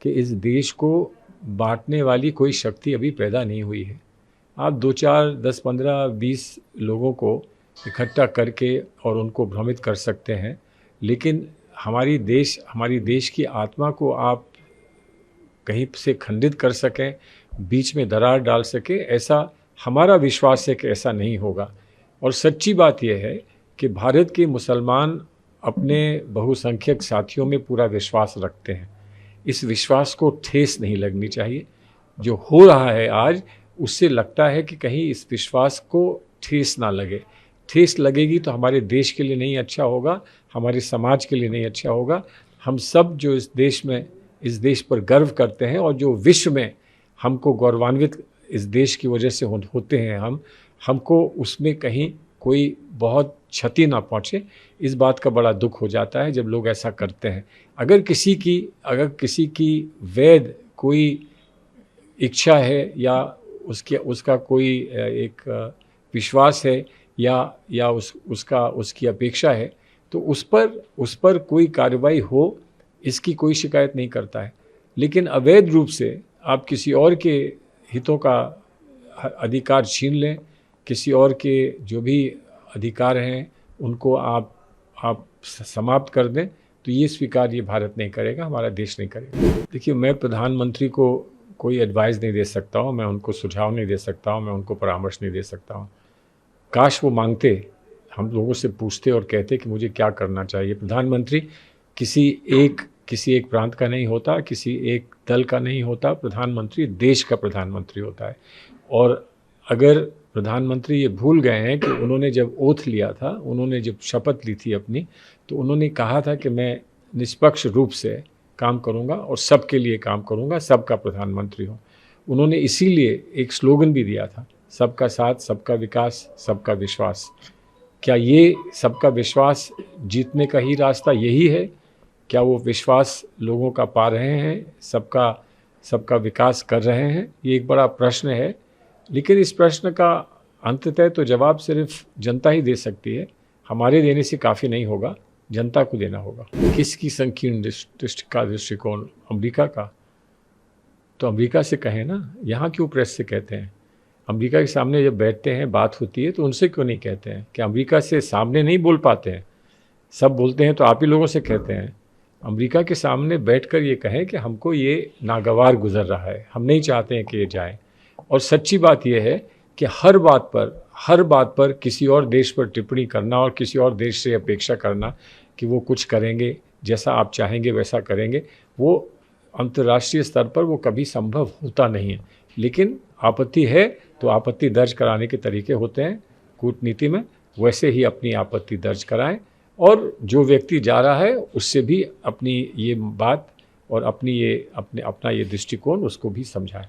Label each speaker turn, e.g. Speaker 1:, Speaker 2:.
Speaker 1: कि इस देश को बांटने वाली कोई शक्ति अभी पैदा नहीं हुई है। आप 2-4, 10, 15, 20 लोगों को इकट्ठा करके और उनको भ्रमित कर सकते हैं, लेकिन हमारी देश की आत्मा को आप कहीं से खंडित कर सकें, बीच में दरार डाल सकें, ऐसा हमारा विश्वास है कि ऐसा नहीं होगा। और सच्ची बात यह है कि भारत के मुसलमान अपने बहुसंख्यक साथियों में पूरा विश्वास रखते हैं। इस विश्वास को ठेस नहीं लगनी चाहिए। जो हो रहा है आज, उससे लगता है कि कहीं इस विश्वास को ठेस ना लगे। ठेस लगेगी तो हमारे देश के लिए नहीं अच्छा होगा, हमारे समाज के लिए नहीं अच्छा होगा। हम सब जो इस देश पर गर्व करते हैं और जो विश्व में हमको गौरवान्वित इस देश की वजह से होते हैं, हमको उसमें कहीं कोई बहुत क्षति ना पहुँचे, इस बात का बड़ा दुख हो जाता है जब लोग ऐसा करते हैं। अगर किसी की वैध कोई इच्छा है या उसका कोई एक विश्वास है या उसकी अपेक्षा है, तो उस पर कोई कार्रवाई हो, इसकी कोई शिकायत नहीं करता है। लेकिन अवैध रूप से आप किसी और के हितों का अधिकार छीन लें, किसी और के जो भी अधिकार हैं उनको आप समाप्त कर दें, तो ये स्वीकार ये भारत नहीं करेगा, हमारा देश नहीं करेगा। देखिए, मैं प्रधानमंत्री को कोई एडवाइस नहीं दे सकता हूँ, मैं उनको सुझाव नहीं दे सकता हूँ, मैं उनको परामर्श नहीं दे सकता हूँ। काश वो मांगते, हम लोगों से पूछते और कहते कि मुझे क्या करना चाहिए। प्रधानमंत्री किसी एक प्रांत का नहीं होता, किसी एक दल का नहीं होता। प्रधानमंत्री देश का प्रधानमंत्री होता है। और अगर प्रधानमंत्री ये भूल गए हैं कि उन्होंने जब ओथ लिया था, उन्होंने जब शपथ ली थी अपनी, तो उन्होंने कहा था कि मैं निष्पक्ष रूप से काम करूंगा और सबके लिए काम करूंगा, सबका प्रधानमंत्री हूं। उन्होंने इसीलिए एक स्लोगन भी दिया था, सबका साथ, सबका विकास, सबका विश्वास। क्या ये सबका विश्वास जीतने का ही रास्ता यही है? क्या वो विश्वास लोगों का पा रहे हैं, सबका विकास कर रहे हैं? ये एक बड़ा प्रश्न है, लेकिन इस प्रश्न का अंततः तो जवाब सिर्फ जनता ही दे सकती है। हमारे देने से काफ़ी नहीं होगा, जनता को देना होगा। किसकी संकीर्ण दृष्टिकोण? अमेरिका का। तो अमेरिका से कहें ना, यहाँ क्यों प्रेस से कहते हैं? अमेरिका के सामने जब बैठते हैं, बात होती है, तो उनसे क्यों नहीं कहते हैं? कि अमेरिका से सामने नहीं बोल पाते हैं? सब बोलते हैं तो आप ही लोगों से कहते हैं। अमेरिका के सामने बैठकर ये कहें कि हमको ये नागवार गुजर रहा है, हम नहीं चाहते हैं कि ये जाए। और सच्ची बात यह है कि हर बात पर किसी और देश पर टिप्पणी करना और किसी और देश से अपेक्षा करना कि वो कुछ करेंगे, जैसा आप चाहेंगे वैसा करेंगे, वो अंतर्राष्ट्रीय स्तर पर वो कभी संभव होता नहीं है। लेकिन आपत्ति है तो आपत्ति दर्ज कराने के तरीके होते हैं कूटनीति में, वैसे ही अपनी आपत्ति दर्ज कराएं और जो व्यक्ति जा रहा है उससे भी अपनी ये बात और अपना ये दृष्टिकोण उसको भी समझाएं।